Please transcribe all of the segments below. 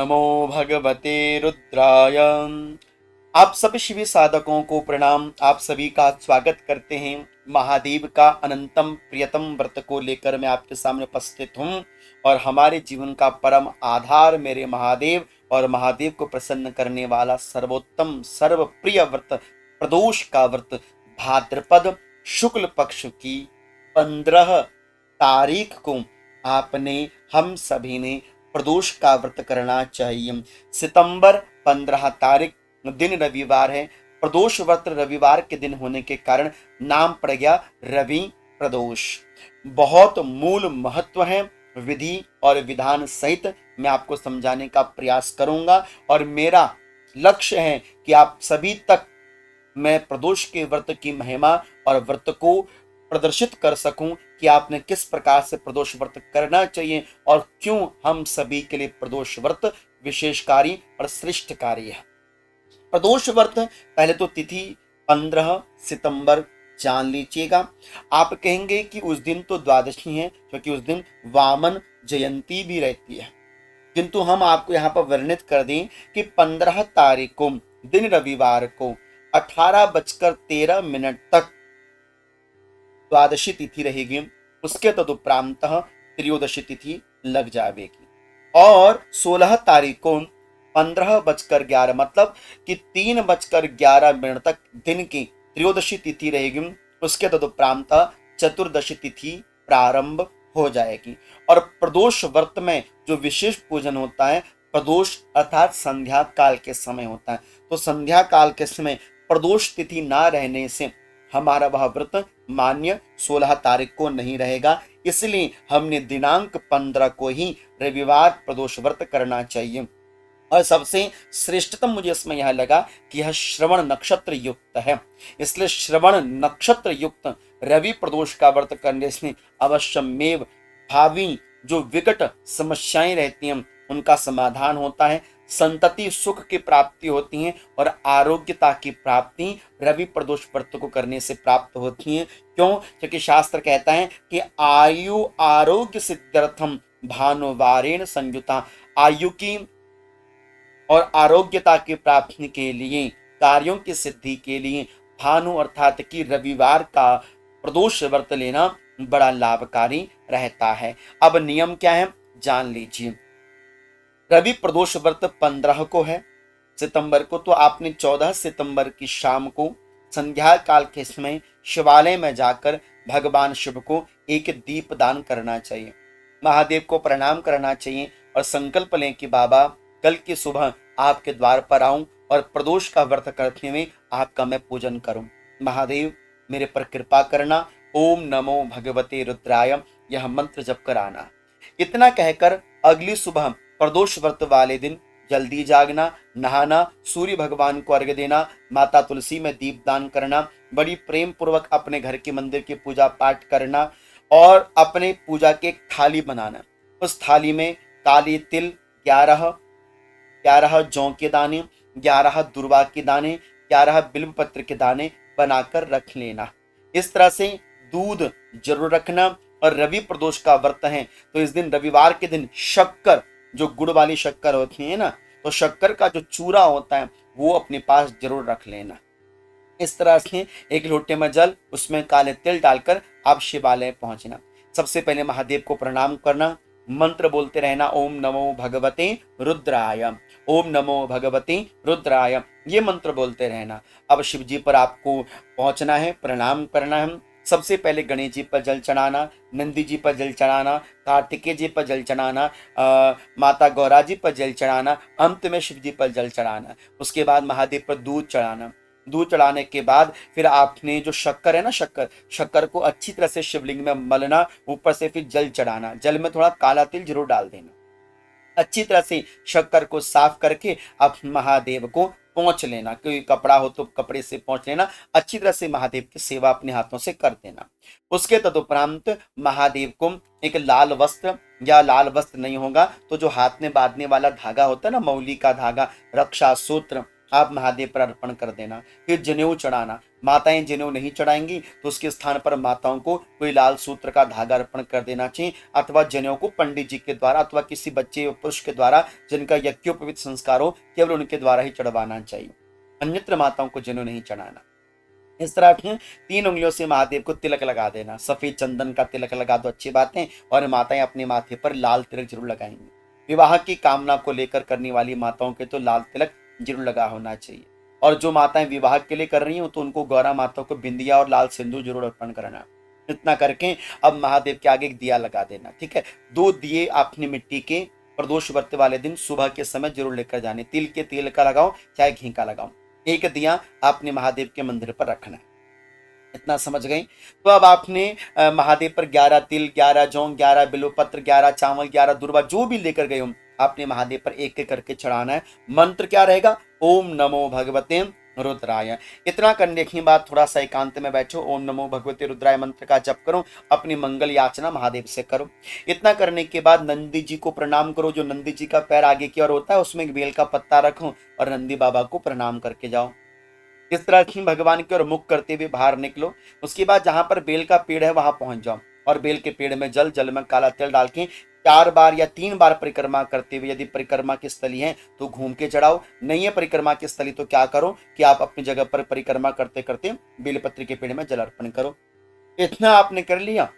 नमो भगवते रुद्राय। आप सभी शिव साधकों को प्रणाम। आप सभी का स्वागत करते हैं। महादेव का अनंतम प्रियतम व्रत को लेकर मैं आपके सामने उपस्थित हूँ और हमारे जीवन का परम आधार मेरे महादेव और महादेव को प्रसन्न करने वाला सर्वोत्तम सर्वप्रिय व्रत प्रदोष का व्रत भाद्रपद शुक्ल पक्ष की 15 तारीख को आपने हम सभी ने प्रदोष का व्रत करना चाहिए। सितंबर 15 तारीख दिन रविवार है। प्रदोष व्रत रविवार के दिन होने के कारण नाम पड़ गया रवि प्रदोष। बहुत मूल महत्व है। विधि और विधान सहित मैं आपको समझाने का प्रयास करूंगा और मेरा लक्ष्य है कि आप सभी तक मैं प्रदोष के व्रत की महिमा और व्रत को प्रदर्शित कर सकूं कि आपने किस प्रकार से प्रदोष व्रत करना चाहिए और क्यों हम सभी के लिए प्रदोष व्रत विशेषकारी और श्रेष्ठकारी है। प्रदोष व्रत पहले तो तिथि 15 सितंबर जान लीजिएगा। आप कहेंगे कि उस दिन तो द्वादशी है क्योंकि उस दिन वामन जयंती भी रहती है, किंतु हम आपको यहाँ पर वर्णित कर दें कि 15 तारीख को दिन रविवार को 18:13 तक द्वादशी तिथि रहेगी। उसके तदुपरांत त्रयोदशी तिथि लग जाएगी और 16 तारीख को 15:11 मतलब कि 3:11 तक दिन की त्रयोदशी तिथि रहेगी। उसके तदुपरांत चतुर्दशी तिथि प्रारंभ हो जाएगी और प्रदोष व्रत में जो विशेष पूजन होता है प्रदोष अर्थात संध्या काल के समय होता है। तो संध्या काल के समय प्रदोष तिथि ना रहने से हमारा वह व्रत मान्य 16 तारीख को नहीं रहेगा, इसलिए हमने दिनांक 15 को ही रविवार प्रदोष व्रत करना चाहिए। और सबसे श्रेष्ठतम मुझे इसमें यह लगा कि यह श्रवण नक्षत्र युक्त है, इसलिए श्रवण नक्षत्र युक्त रवि प्रदोष का व्रत करने से अवश्यमेव भावी जो विकट समस्याएं रहती हैं उनका समाधान होता है, संतति सुख की प्राप्ति होती है और आरोग्यता की प्राप्ति रवि प्रदोष व्रत को करने से प्राप्त होती है। क्यों? क्योंकि शास्त्र कहता है कि आयु आरोग्य सिद्ध्यर्थम भानुवारेण संयुता। आयु की और आरोग्यता की प्राप्ति के लिए, कार्यों की सिद्धि के लिए भानु अर्थात कि रविवार का प्रदोष व्रत लेना बड़ा लाभकारी रहता है। अब नियम क्या है जान लीजिए। रवि प्रदोष व्रत 15 को है सितंबर को, तो आपने 14 सितंबर की शाम को संध्या काल के समय शिवालय में जाकर भगवान शिव को एक दीप दान करना चाहिए, महादेव को प्रणाम करना चाहिए और संकल्प लें कि बाबा कल की सुबह आपके द्वार पर आऊं और प्रदोष का व्रत करते हुए आपका मैं पूजन करूं। महादेव मेरे पर कृपा करना। ओम नमो भगवते रुद्राय यह मंत्र जप कर आना। इतना कहकर अगली सुबह प्रदोष व्रत वाले दिन जल्दी जागना, नहाना, सूर्य भगवान को अर्घ्य देना, माता तुलसी में दीपदान करना, बड़ी प्रेम पूर्वक अपने घर के मंदिर की पूजा पाठ करना और अपने पूजा की एक थाली बनाना। उस थाली में काली तिल 11 जौ के दाने, 11 दुर्वा के दाने, 11 बिल्व पत्र के दाने बनाकर रख लेना। इस तरह से दूध जरूर रखना। और रवि प्रदोष का व्रत है तो इस दिन रविवार के दिन शक्कर, जो गुड़ वाली शक्कर होती है ना, तो शक्कर का जो चूरा होता है वो अपने पास जरूर रख लेना। इस तरह से एक लोटे में जल, उसमें काले तिल डालकर आप शिवालय पहुंचना। सबसे पहले महादेव को प्रणाम करना, मंत्र बोलते रहना ओम नमो भगवते रुद्राय, ओम नमो भगवते रुद्राय, ये मंत्र बोलते रहना। अब शिव जी पर आपको पहुंचना है, प्रणाम करना है। सबसे पहले गणेश जी पर जल चढ़ाना, नंदी जी पर जल चढ़ाना, कार्तिकेय जी पर जल चढ़ाना, माता गौरा जी पर जल चढ़ाना, अंत में शिव जी पर जल चढ़ाना। उसके बाद महादेव पर दूध चढ़ाना। दूध चढ़ाने के बाद फिर आपने जो शक्कर है ना, शक्कर को अच्छी तरह से शिवलिंग में मलना, ऊपर से फिर जल चढ़ाना। जल में थोड़ा काला तिल जरूर डाल देना। अच्छी तरह से शक्कर को साफ करके आप महादेव को पोंछ लेना, कोई कपड़ा हो तो कपड़े से पोंछ लेना। अच्छी तरह से महादेव की सेवा अपने हाथों से कर देना। उसके तदुपरांत महादेव को एक लाल वस्त्र, या लाल वस्त्र नहीं होगा तो जो हाथ में बांधने वाला धागा होता है ना, मौली का धागा, रक्षा सूत्र, आप महादेव पर अर्पण कर देना। फिर जनेऊ चढ़ाना। माताएं जनेऊ नहीं चढ़ाएंगी तो उसके स्थान पर माताओं को कोई लाल सूत्र का धागा अर्पण कर देना चाहिए, अथवा जनेऊ को पंडित जी के द्वारा अथवा किसी बच्चे या पुरुष के द्वारा जिनका यज्ञोपवीत संस्कार हो केवल उनके द्वारा ही चढ़वाना चाहिए। अन्यत्र माताओं को जनेऊ नहीं चढ़ाना। इस तरह अपने 3 उंगलियों से महादेव को तिलक लगा देना। सफेद चंदन का तिलक लगा दो, अच्छी बात है। और माताएं अपने माथे पर लाल तिलक जरूर लगाएंगी। विवाह की कामना को लेकर करने वाली माताओं के तो लाल तिलक जरूर लगा होना चाहिए। और जो माताएं विवाह के लिए कर रही हो तो उनको गौरा माता को बिंदिया और लाल सिंदूर जरूर अर्पण करना। इतना करके अब महादेव के आगे एक दिया लगा देना। ठीक है, 2 दिए आपने मिट्टी के प्रदोष व्रत वाले दिन सुबह के समय जरूर लेकर जाने। तिल के तेल का लगाओ चाहे घी का लगाओ, एक दिया आपने महादेव के मंदिर पर रखना है। इतना समझ गई? तो अब आपने महादेव पर 11 तिल, 11 जौ, 11 बिल्वपत्र, 11 चावल, 11 दुर्वा जो भी लेकर गए हो आपने महादेव पर एक एक करके चढ़ाना है। मंत्र क्या रहेगा? ओम नमो भगवते रुद्राय। इतना करने के बाद थोड़ा सा एकांत में बैठो, ओम नमो भगवते रुद्राय मंत्र का जप करो, अपनी मंगल याचना महादेव से करो। इतना करने के बाद नंदी जी को प्रणाम करो। जो नंदी जी का पैर आगे की ओर होता है उसमें एक बेल का पत्ता रखो और नंदी बाबा को प्रणाम करके जाओ। इस तरह से भगवान की ओर मुख करते हुए बाहर निकलो। उसके बाद जहां पर बेल का पेड़ है वहां पहुंच जाओ और बेल के पेड़ में जल में काला तिल डाल के 4 बार या 3 बार परिक्रमा करते हुए, यदि परिक्रमा की स्थली है तो घूम के चढ़ाओ, नहीं है परिक्रमा की स्थली तो क्या करो कि आप अपनी जगह पर परिक्रमा करते करते बेलपत्र के पेड़ में जल अर्पण करो। इतना आपने कर लिया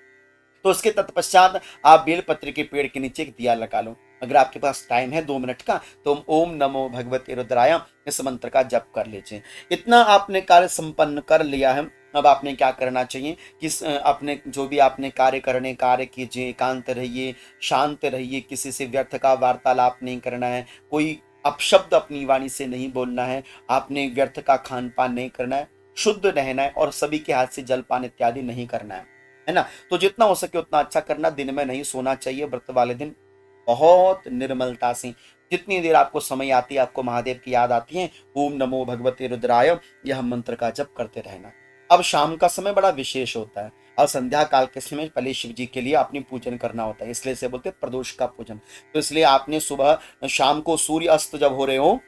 तो उसके तत्पश्चात आप बेलपत्र के पेड़ के नीचे एक दिया लगा लो। अगर आपके पास टाइम है 2 मिनट का तो ओम नमो भगवते रुद्राय इस मंत्र का जप कर लीजिए। इतना आपने कार्य संपन्न कर लिया है। अब आपने क्या करना चाहिए कि अपने जो भी आपने कार्य कीजिए, एकांत रहिए, शांत रहिए, किसी से व्यर्थ का वार्तालाप नहीं करना है, कोई अपशब्द अपनी वाणी से नहीं बोलना है, आपने व्यर्थ का खान पान नहीं करना है, शुद्ध रहना है और सभी के हाथ से जलपान इत्यादि नहीं करना है ना। तो जितना हो सके उतना अच्छा करना। दिन में नहीं सोना चाहिए व्रत वाले दिन। बहुत निर्मलता से जितनी देर आपको समय आती है, आपको महादेव की याद आती है, ओम नमो भगवते रुद्राय यह मंत्र का जप करते रहना। अब शाम का समय बड़ा विशेष होता है और संध्या काल के समय पहले शिव जी के लिए अपनी पूजन करना होता है, इसलिए से बोलते हैं प्रदोष का पूजन। तो इसलिए आपने सुबह शाम को सूर्य अस्त जब हो रहे हो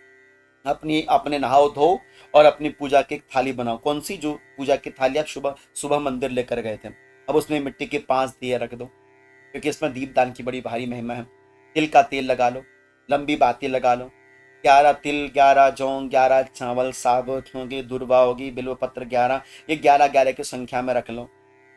अपने नहाओ धो और अपनी पूजा की थाली बनाओ। कौन सी? जो पूजा की थाली आप सुबह सुबह मंदिर लेकर गए थे। अब उसमें मिट्टी के 5 दिए रख दो, क्योंकि इसमें दीपदान की बड़ी भारी महिमा है। तिल का तेल लगा लो, लंबी बाती लगा लो। 11 तिल, 11 जौ, 11 चावल, साबुत होगी, दुर्वा होगी, बिल्वपत्र 11, ये 11 की संख्या में रख लो।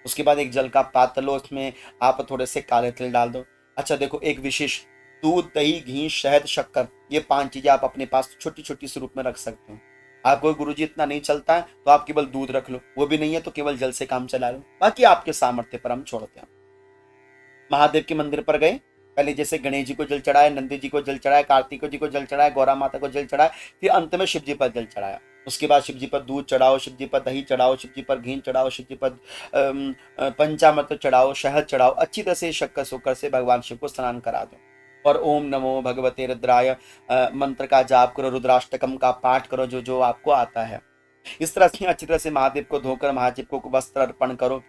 उसके बाद एक जल का पात्र लो, उसमें आप थोड़े से काले तिल डाल दो। अच्छा देखो, एक विशेष दूध, दही, घी, शहद, शक्कर, ये 5 चीजें आप अपने पास छोटी छोटी स्वरूप में रख सकते हो। आपको गुरुजी इतना नहीं चलता है तो आप केवल दूध रख लो, वो भी नहीं है तो केवल जल से काम चला लो, बाकी आपके सामर्थ्य पर हम छोड़ते हैं। महादेव के मंदिर पर गए, पहले जैसे गणेश जी को जल चढ़ाया, नंदी जी को जल चढ़ाया, कार्तिक जी को जल चढ़ाया, गौरा माता को जल चढ़ाया, फिर अंत में शिव जी पर जल चढ़ाया। उसके बाद शिव जी पर दूध चढ़ाओ, शिव जी पर दही चढ़ाओ, शिव जी पर घी चढ़ाओ, शिव जी पर पंचामृत चढ़ाओ, शहद चढ़ाओ। अच्छी तरह से शक्कर शोकर से भगवान शिव को स्नान करा दो और ओम नमो भगवते रुद्राय मंत्र का जाप करो, रुद्राष्टकम का पाठ करो, जो जो आपको आता है। इस तरह से अच्छी तरह से महादेव को धोकर महादेव को वस्त्र अर्पण करो,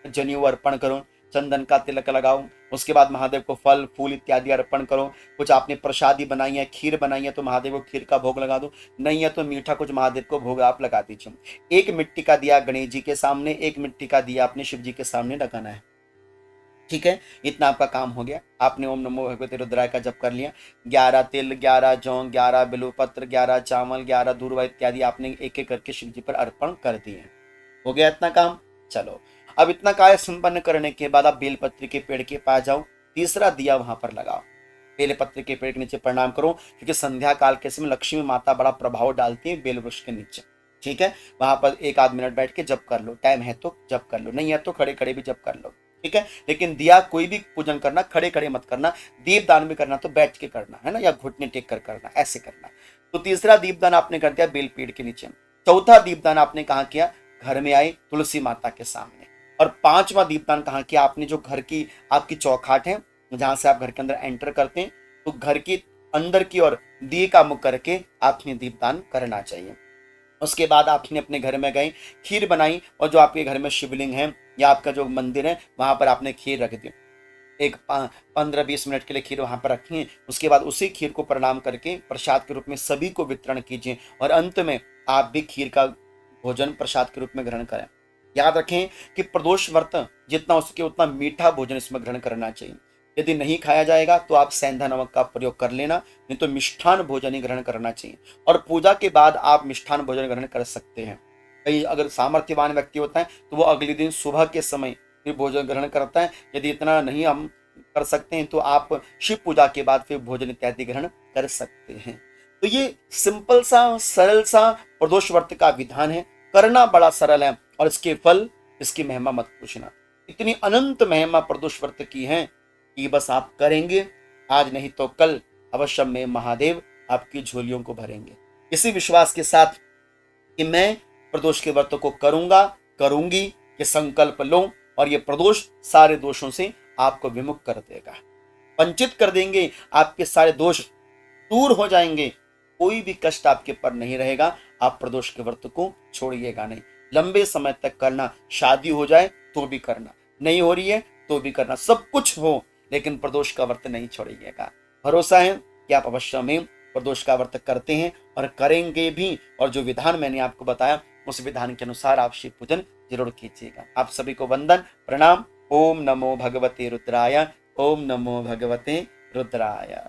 जनेऊ अर्पण करो, चंदन का तिलक लगाओ। उसके बाद महादेव को फल फूल इत्यादि अर्पण करो। कुछ आपने प्रसादी बनाई है, खीर बनाई है तो महादेव को खीर का भोग लगा दो, नहीं है तो मीठा कुछ महादेव को भोग आप लगा दीजिए। एक मिट्टी का दिया गणेश जी के सामने, एक मिट्टी का दिया अपने शिव जी के सामने लगाना है। ठीक है, इतना आपका काम हो गया। आपने ओम नमो भगवते रुद्राय का जप कर लिया। 11 तिल, 11 जौ, 11 बिल्वपत्र, 11 चावल, 11 दूर्वा इत्यादि आपने एक एक करके शिव जी पर अर्पण कर दिए। हो गया इतना काम। चलो, अब इतना कार्य संपन्न करने के बाद आप बेलपत्र के पेड़ के पास जाओ, तीसरा दिया वहां पर लगाओ। बेलपत्र के पेड़ के नीचे प्रणाम करो, क्योंकि संध्या काल के समय लक्ष्मी माता बड़ा प्रभाव डालती है बेल वृक्ष के नीचे। ठीक है, वहां पर 1 आध मिनट बैठ के जप कर लो, टाइम है तो जप कर लो, नहीं है तो खड़े खड़े भी जप कर लो। ठीक है, लेकिन दिया कोई भी पूजन करना खड़े खड़े मत करना। दीपदान भी करना तो बैठ के करना है ना, या घुटने टेक कर करना, ऐसे करना। तो तीसरा दीपदान आपने कर दिया बेल पेड़ के नीचे। चौथा दीपदान आपने कहाँ किया? घर में आई तुलसी माता के सामने। और 5वां दीपदान कहाँ किया आपने? जो घर की आपकी चौखाट है, जहां से आप घर के अंदर एंटर करते हैं, तो घर की अंदर की ओर दिए का मुख करके आपने दीपदान करना चाहिए। उसके बाद आपने अपने घर में गए, खीर बनाई और जो आपके घर में शिवलिंग है या आपका जो मंदिर है वहां पर आपने खीर रख दी। एक 15-20 मिनट के लिए खीर वहां पर रखें। उसके बाद उसी खीर को प्रणाम करके प्रसाद के रूप में सभी को वितरण कीजिए और अंत में आप भी खीर का भोजन प्रसाद के रूप में ग्रहण करें। याद रखें कि प्रदोष व्रत जितना हो सके उतना मीठा भोजन इसमें ग्रहण करना चाहिए। यदि नहीं खाया जाएगा तो आप सेंधा नमक का प्रयोग कर लेना, नहीं तो मिष्ठान भोजन ही ग्रहण करना चाहिए। और पूजा के बाद आप मिष्ठान भोजन ग्रहण कर सकते हैं। कई अगर सामर्थ्यवान व्यक्ति होता है तो वो अगले दिन सुबह के समय फिर भोजन ग्रहण करता है। यदि इतना नहीं हम कर सकते हैं तो आप शिव पूजा के बाद फिर भोजन इत्यादि ग्रहण कर सकते हैं। तो ये सिंपल सा सरल सा प्रदोष व्रत का विधान है, करना बड़ा सरल है और इसके फल, इसकी महिमा मत पूछना। इतनी अनंत महिमा प्रदोष व्रत की है कि बस आप करेंगे, आज नहीं तो कल अवश्य में महादेव आपकी झोलियों को भरेंगे। इसी विश्वास के साथ कि मैं प्रदोष के व्रत को करूंगा, करूंगी, ये संकल्प लो और ये प्रदोष सारे दोषों से आपको विमुक्त कर देगा, वंचित कर देंगे, आपके सारे दोष दूर हो जाएंगे, कोई भी कष्ट आपके पर नहीं रहेगा। आप प्रदोष के व्रत को छोड़िएगा नहीं, लंबे समय तक करना, शादी हो जाए तो भी करना, नहीं हो रही है तो भी करना, सब कुछ हो लेकिन प्रदोष का व्रत नहीं छोड़िएगा। भरोसा है कि आप अवश्य में प्रदोष का व्रत करते हैं और करेंगे भी, और जो विधान मैंने आपको बताया उस विधान के अनुसार आप शिव पूजन जरूर कीजिएगा। आप सभी को वंदन प्रणाम। ओम नमो भगवते रुद्राय, ओम नमो भगवते रुद्राय।